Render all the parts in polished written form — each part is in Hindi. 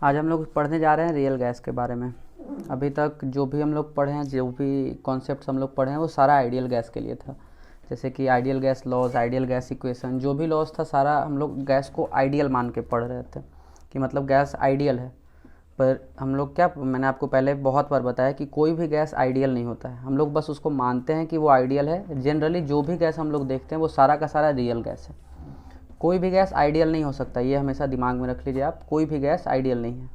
आज हम लोग पढ़ने जा रहे हैं रियल गैस के बारे में। अभी तक जो भी हम लोग पढ़े हैं, जो भी कॉन्सेप्ट्स हम लोग पढ़े हैं, वो सारा आइडियल गैस के लिए था। जैसे कि ideal gas laws, ideal gas equation, जो भी लॉज था सारा हम लोग गैस को आइडियल मान के पढ़ रहे थे कि मतलब गैस आइडियल है। पर हम लोग क्या, मैंने आपको पहले बहुत बार बताया कि कोई भी गैस आइडियल नहीं होता है। हम लोग बस उसको मानते हैं कि वो आइडियल है। जनरली जो भी गैस हम लोग देखते हैं वो सारा का सारा रियल गैस है। कोई भी गैस आइडियल नहीं हो सकता, ये हमेशा दिमाग में रख लीजिए आप। कोई भी गैस आइडियल नहीं है।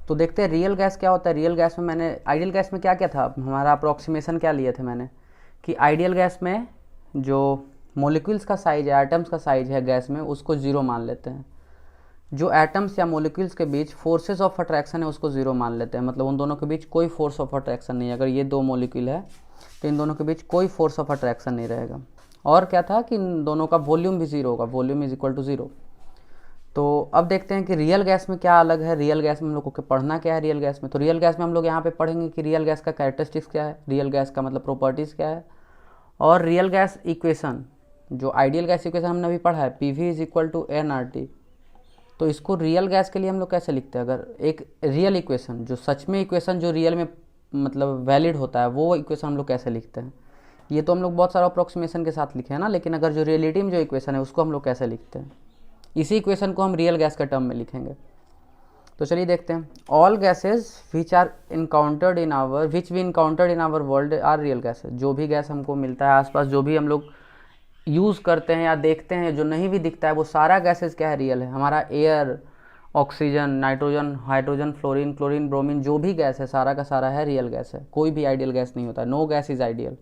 तो देखते हैं रियल गैस क्या होता है। रियल गैस में मैंने आइडियल गैस में क्या क्या था, हमारा अप्रोक्सीमेशन क्या लिए थे मैंने, कि आइडियल गैस में जो मोलिक्यूल्स का साइज है, एटम्स का साइज है गैस में, उसको ज़ीरो मान लेते हैं। जो एटम्स या मोलिक्यूल्स के बीच फोर्सेस ऑफ अट्रैक्शन है उसको ज़ीरो मान लेते हैं। मतलब उन दोनों के बीच कोई फोर्स ऑफ अट्रैक्शन नहीं है। अगर ये दो मोलिक्यूल है तो इन दोनों के बीच कोई फोर्स ऑफ अट्रैक्शन नहीं रहेगा। और क्या था कि इन दोनों का वॉल्यूम भी ज़ीरो होगा, volume is equal to zero. तो अब देखते हैं कि रियल गैस में क्या अलग है। रियल गैस में हम लोग को पढ़ना क्या है रियल गैस में। तो रियल गैस में हम लोग यहाँ पे पढ़ेंगे कि रियल गैस का कैरेक्टरिस्टिक्स क्या है, रियल गैस का मतलब प्रॉपर्टीज़ क्या है, और रियल गैस इक्वेशन, जो आइडियल गैस इक्वेशन हमने अभी पढ़ा है, P V is equal to N R T. तो इसको रियल गैस के लिए हम लोग कैसे लिखते हैं। अगर एक रियल इक्वेशन, जो सच में इक्वेशन जो रियल में मतलब वैलिड होता है, वो इक्वेशन हम लोग कैसे लिखते हैं। ये तो हम लोग बहुत सारा अप्रोक्सीमेशन के साथ लिखे हैं ना, लेकिन अगर जो रियलिटी में जो इक्वेशन है उसको हम लोग कैसे लिखते हैं, इसी इक्वेशन को हम रियल गैस के टर्म में लिखेंगे। तो चलिए देखते हैं। All gases which we encountered in our world are real gases. जो भी गैस हमको मिलता है आसपास, जो भी हम लोग यूज़ करते हैं या देखते हैं, जो नहीं भी दिखता है, वो सारा गैसेज क्या है, रियल है। हमारा air, oxygen, nitrogen, hydrogen, fluorine, chlorine, bromine, जो भी गैस है सारा का सारा है रियल गैस है। कोई भी आइडियल गैस नहीं होता है। No gas is ideal.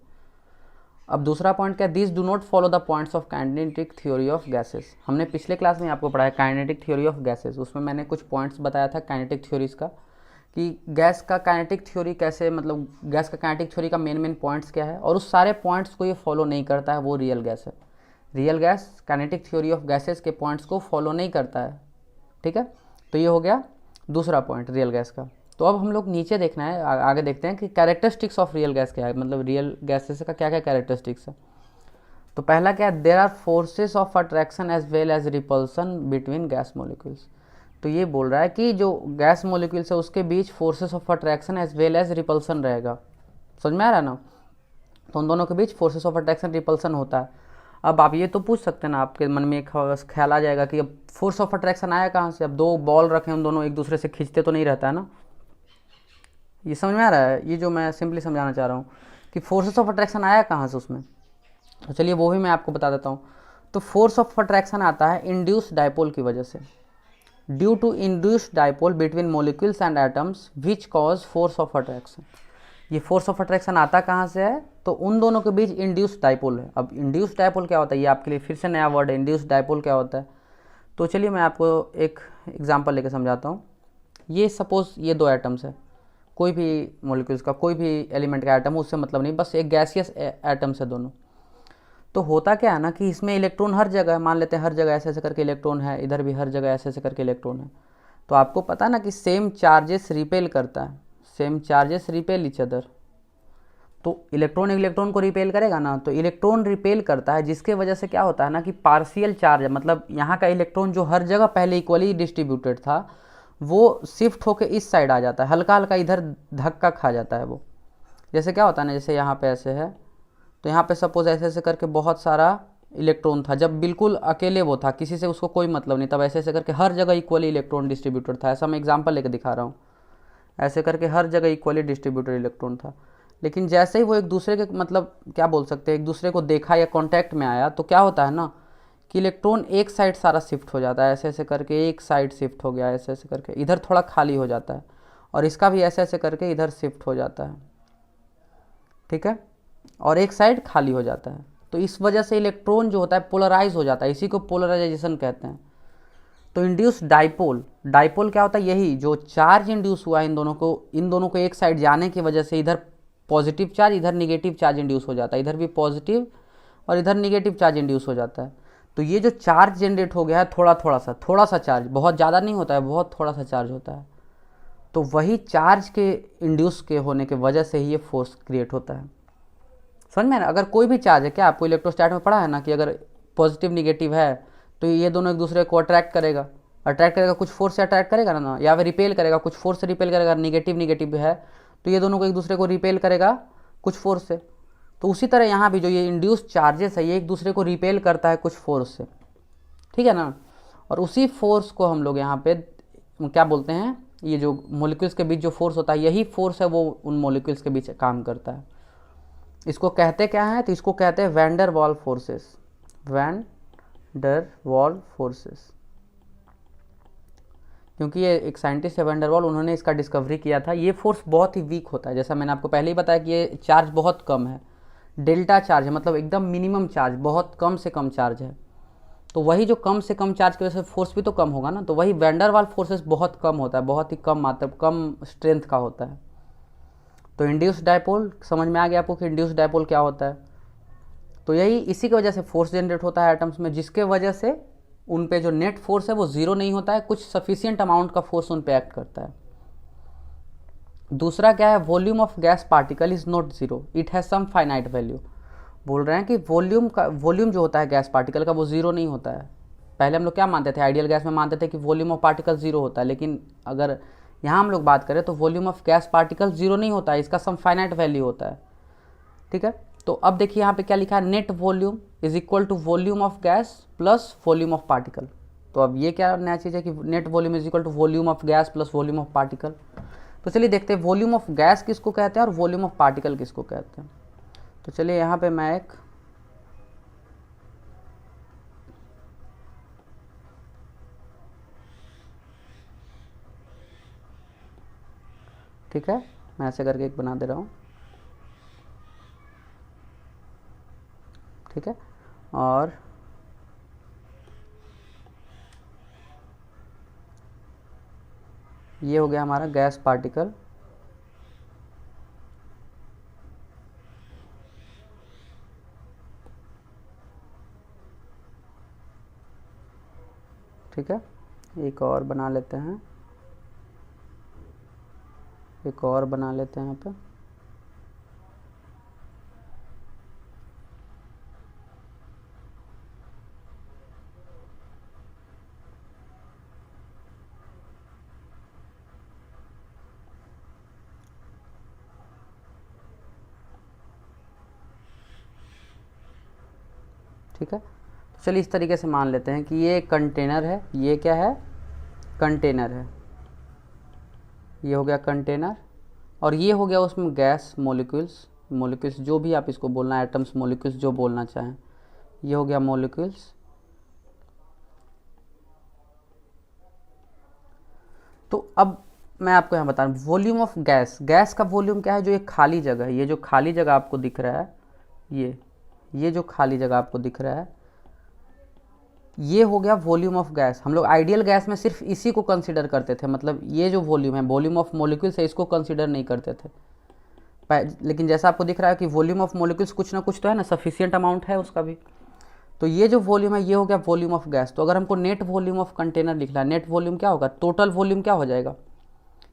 अब दूसरा पॉइंट क्या है, this do not follow the points of kinetic theory of gases. हमने पिछले क्लास में आपको पढ़ाया काइनेटिक थ्योरी ऑफ गैसेस। उसमें मैंने कुछ पॉइंट्स बताया था काइनेटिक थ्योरीज का, कि गैस का काइनेटिक थ्योरी कैसे, मतलब गैस का काइनेटिक थ्योरी का मेन पॉइंट्स क्या है, और उस सारे पॉइंट्स को ये फॉलो नहीं करता है, वो रियल गैस है। Real gas kinetic theory of gases के पॉइंट्स को फॉलो नहीं करता है। ठीक है, तो ये हो गया दूसरा पॉइंट रियल गैस का। तो अब हम लोग नीचे देखना है, आगे देखते हैं कि कैरेक्टरिस्टिक्स ऑफ रियल गैस क्या है, मतलब रियल गैसेस का क्या क्या कैरेक्टरिस्टिक्स है। तो पहला क्या है, there are forces of attraction as well as repulsion between gas molecules. तो ये बोल रहा है कि जो गैस मोलिक्यूल्स है उसके बीच forces of attraction as well as repulsion रहेगा। समझ में आ रहा है ना। तो उन दोनों के बीच फोर्सेस ऑफ अट्रैक्शन रिपल्सन होता है। अब आप ये तो पूछ सकते हैं ना, आपके मन में एक ख्याल आ जाएगा कि अब फोर्स ऑफ अट्रैक्शन आया कहाँ से। अब दो बॉल रखे, उन दोनों एक दूसरे से खींचते तो नहीं रहता है ना। ये समझ में आ रहा है, ये जो मैं सिंपली समझाना चाह रहा हूँ कि फोर्सेस ऑफ अट्रैक्शन आया कहाँ से उसमें। तो चलिए वो भी मैं आपको बता देता हूँ। तो फोर्स ऑफ अट्रैक्शन आता है इंड्यूस डाइपोल की वजह से। Due to induced dipole between molecules and atoms which cause force of attraction. ये फोर्स ऑफ अट्रैक्शन आता कहाँ से है, तो उन दोनों के बीच इंड्यूस डाइपोल है। अब इंड्यूस डाइपोल क्या होता है, ये आपके लिए फिर से नया वर्ड है। इंड्यूस डाइपोल क्या होता है, तो चलिए मैं आपको एक एग्जांपल लेके समझाता हूँ। ये सपोज ये दो एटम्स है, कोई भी मोलिक्यूल्स का, कोई भी एलिमेंट का एटम, उससे मतलब नहीं, बस एक गैसियस एटम्स है दोनों। तो होता क्या है ना कि इसमें इलेक्ट्रॉन हर जगह है। मान लेते हैं हर जगह ऐसे ऐसे करके इलेक्ट्रॉन है, इधर भी हर जगह ऐसे ऐसे करके इलेक्ट्रॉन है। तो आपको पता है ना कि सेम चार्जेस रिपेल करता है, same charges repel each other. तो इलेक्ट्रॉन को रिपेल करेगा ना, तो इलेक्ट्रॉन रिपेल करता है, जिसके वजह से क्या होता है ना कि पार्शियल चार्ज, मतलब यहाँ का इलेक्ट्रॉन जो हर जगह पहले इक्वली डिस्ट्रीब्यूटेड था, वो शिफ्ट होकर इस साइड आ जाता है, हल्का हल्का इधर धक्का खा जाता है वो। जैसे क्या होता है ना, जैसे यहाँ पे ऐसे है, तो यहाँ पे सपोज ऐसे ऐसे करके बहुत सारा इलेक्ट्रॉन था, जब बिल्कुल अकेले वो था, किसी से उसको कोई मतलब नहीं, तब ऐसे ऐसे करके हर जगह इक्वली इलेक्ट्रॉन डिस्ट्रीब्यूटेड था। ऐसा मैं एग्जांपल लेके दिखा रहा हूँ। ऐसे करके हर जगह इक्वली डिस्ट्रीब्यूटेड इलेक्ट्रॉन था। लेकिन जैसे ही वो एक दूसरे के, मतलब क्या बोल सकते हैं, एक दूसरे को देखा या कांटेक्ट में आया, तो क्या होता है ना कि इलेक्ट्रॉन एक साइड सारा शिफ्ट हो जाता है। ऐसे ऐसे करके एक साइड शिफ्ट हो गया, ऐसे ऐसे करके इधर थोड़ा खाली हो जाता है, और इसका भी ऐसे ऐसे करके इधर शिफ्ट हो जाता है। ठीक है, और एक साइड खाली हो जाता है। तो इस वजह से इलेक्ट्रॉन जो होता है पोलराइज हो जाता है, इसी को पोलराइजेशन कहते हैं। तो इंड्यूस डाइपोल, डाइपोल क्या होता है, यही जो चार्ज इंड्यूस हुआ इन दोनों को एक साइड जाने की वजह से इधर पॉजिटिव चार्ज, इधर निगेटिव चार्ज इंड्यूस हो जाता है, इधर भी पॉजिटिव और इधर निगेटिव चार्ज इंड्यूस हो जाता है। तो ये जो चार्ज जनरेट हो गया है, थोड़ा सा चार्ज, बहुत ज़्यादा नहीं होता है, बहुत थोड़ा सा चार्ज होता है। तो वही चार्ज के इंड्यूस के होने की वजह से ही ये फोर्स क्रिएट होता है। समझ में ना। अगर कोई भी चार्ज है, क्या आपको इलेक्ट्रोस्टैट में पढ़ा है ना कि अगर पॉजिटिव निगेटिव है तो ये दोनों एक दूसरे को अट्रैक्ट करेगा। अट्रैक्ट करेगा कुछ फोर्स से अट्रैक्ट करेगा ना, या फिर रिपेल करेगा कुछ फोर्स से रिपेल करेगा, निगेटिव निगेटिव है तो ये दोनों को एक दूसरे को रिपेल करेगा कुछ फोर्स से। तो उसी तरह यहाँ भी जो ये इंड्यूस चार्जेस है ये एक दूसरे को रिपेल करता है कुछ फोर्स से, ठीक है ना। और उसी फोर्स को हम लोग यहाँ पे क्या बोलते हैं, ये जो मॉलिक्यूल्स के बीच जो फोर्स होता है यही फोर्स है वो उन मॉलिक्यूल्स के बीच काम करता है। इसको कहते क्या है, तो इसको कहते हैं वैन डर वाल फोर्सेस, वैन डर वाल फोर्सेस, क्योंकि ये एक साइंटिस्ट है वैन डर वाल, उन्होंने इसका डिस्कवरी किया था। ये फोर्स बहुत ही वीक होता है, जैसा मैंने आपको पहले ही बताया कि ये चार्ज बहुत कम है, डेल्टा चार्ज है, मतलब एकदम मिनिमम चार्ज, बहुत कम से कम चार्ज है। तो वही जो कम से कम चार्ज की वजह से फोर्स भी तो कम होगा ना, तो वही वैन डर वाल फोर्सेस बहुत कम होता है, बहुत ही कम मात्रा, कम स्ट्रेंथ का होता है। तो इंड्यूस्ड डायपोल समझ में आ गया आपको कि इंड्यूस्ड डायपोल क्या होता है। तो यही इसी की वजह से फोर्स जनरेट होता है एटम्स में, जिसके वजह से उन पे जो नेट फोर्स है वो जीरो नहीं होता है, कुछ सफिशिएंट अमाउंट का फोर्स उन पे एक्ट करता है। दूसरा क्या है, volume of gas particle is not zero, it has some finite value. बोल रहे हैं कि वॉल्यूम जो होता है गैस पार्टिकल का वो जीरो नहीं होता है। पहले हम लोग क्या मानते थे, आइडियल गैस में मानते थे कि वॉल्यूम ऑफ पार्टिकल जीरो होता है, लेकिन अगर यहाँ हम लोग बात करें तो volume of gas particle zero नहीं होता है, इसका सम फाइनाइट वैल्यू होता है, ठीक है। तो अब देखिए यहाँ पे क्या लिखा है, net volume is equal to volume of gas plus volume of particle. तो अब ये क्या नया चीज़ है कि net volume is equal to volume of gas plus volume of particle. तो चलिए देखते हैं वॉल्यूम ऑफ गैस किसको कहते हैं और वॉल्यूम ऑफ पार्टिकल किसको कहते हैं। तो चलिए यहाँ पे मैं एक ठीक है, मैं ऐसे करके एक बना दे रहा हूँ, ठीक है। और ये हो गया हमारा गैस पार्टिकल, ठीक है। एक और बना लेते हैं, एक और बना लेते हैं यहाँ पे, ठीक है। तो चलिए इस तरीके से मान लेते हैं कि ये कंटेनर है, ये क्या है, कंटेनर है, ये हो गया कंटेनर, और ये हो गया उसमें गैस मॉलिक्यूल्स, मॉलिक्यूल्स जो भी आप इसको बोलना है, एटम्स मॉलिक्यूल्स जो बोलना चाहें, ये हो गया मॉलिक्यूल्स। तो अब मैं आपको यहाँ बता रहा हूँ वॉल्यूम ऑफ गैस, गैस का वॉल्यूम क्या है, जो एक खाली जगह है, ये जो खाली जगह आपको दिख रहा है, ये जो खाली जगह आपको दिख रहा है, ये हो गया वॉल्यूम ऑफ गैस। हम लोग आइडियल गैस में सिर्फ इसी को कंसीडर करते थे, मतलब ये जो वॉल्यूम है, वॉल्यूम ऑफ मॉलिक्यूल्स है, इसको कंसीडर नहीं करते थे। लेकिन जैसा आपको दिख रहा है कि वॉल्यूम ऑफ मॉलिक्यूल्स कुछ ना कुछ तो है ना, सफिशिएंट अमाउंट है उसका भी। तो ये जो वॉल्यूम है ये हो गया वॉल्यूम ऑफ गैस। तो अगर हमको नेट वॉल्यूम ऑफ कंटेनर लिखना है, नेट वॉल्यूम क्या होगा, टोटल वॉल्यूम क्या हो जाएगा,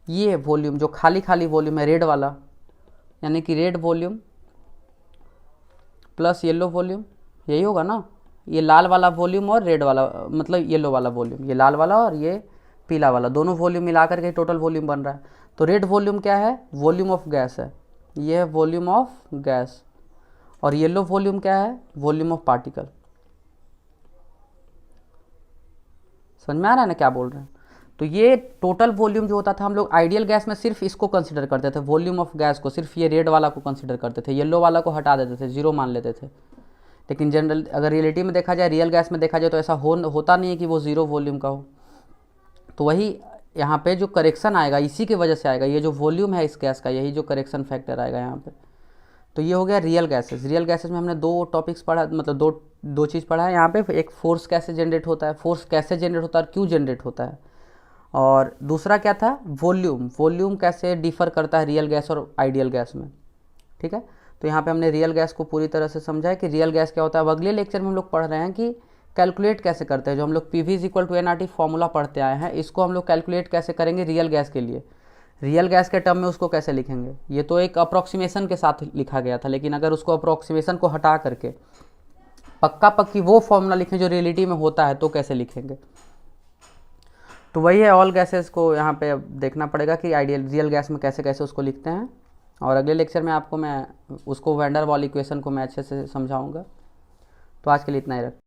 ये वॉल्यूम जो खाली खाली वॉल्यूम है रेड वाला, यानी कि red volume plus yellow volume, यही होगा ना। ये लाल वाला वॉल्यूम और रेड वाला मतलब येलो वाला वॉल्यूम, ये लाल वाला और ये पीला वाला, दोनों वॉल्यूम मिला करके टोटल वॉल्यूम बन रहा है। तो रेड वॉल्यूम क्या है, वॉल्यूम ऑफ गैस है, ये है वॉल्यूम ऑफ गैस। और येलो वॉल्यूम क्या है, वॉल्यूम ऑफ पार्टिकल। समझ में आ रहा है ना क्या बोल रहे हैं। तो ये टोटल वॉल्यूम जो होता था, हम लोग आइडियल गैस में सिर्फ इसको कंसीडर करते थे, वॉल्यूम ऑफ गैस को, सिर्फ ये रेड वाला को कंसीडर करते थे, येलो वाला को हटा देते थे, जीरो मान लेते थे। लेकिन जनरल अगर रियलिटी में देखा जाए, रियल गैस में देखा जाए तो ऐसा होता नहीं है कि वो ज़ीरो वॉल्यूम का हो। तो वही यहाँ पे जो करेक्शन आएगा इसी की वजह से आएगा, ये जो वॉल्यूम है इस गैस का, यही जो करेक्शन फैक्टर आएगा यहाँ पे। तो ये हो गया रियल गैसेस। रियल गैसेस में हमने दो टॉपिक्स पढ़ा, मतलब दो चीज़ पढ़ा है यहाँ पे। एक फोर्स कैसे जनरेट होता है, फोर्स कैसे जनरेट होता है और क्यों जनरेट होता है, और दूसरा क्या था, वॉल्यूम कैसे डिफ़र करता है रियल गैस और आइडियल गैस में, ठीक है। तो यहाँ पे हमने रियल गैस को पूरी तरह से समझा है कि रियल गैस क्या होता है। अब अगले लेक्चर में हम लोग पढ़ रहे हैं कि कैलकुलेट कैसे करते हैं, जो हम लोग PV=nRT फॉर्मूला पढ़ते आए हैं, इसको हम लोग कैलकुलेट कैसे करेंगे रियल गैस के लिए, रियल गैस के टर्म में उसको कैसे लिखेंगे। ये तो एक अप्रॉक्सीमेशन के साथ लिखा गया था, लेकिन अगर उसको अप्रॉक्सीमेशन को हटा करके पक्की वो फॉर्मूला लिखें जो रियलिटी में होता है, तो कैसे लिखेंगे। तो वही है, ऑल गैसेस को यहाँ पे अब देखना पड़ेगा कि आइडियल रियल गैस में कैसे कैसे उसको लिखते हैं, और अगले लेक्चर में आपको मैं उसको वैन डर वाल इक्वेशन को मैं अच्छे से समझाऊंगा। तो आज के लिए इतना ही रख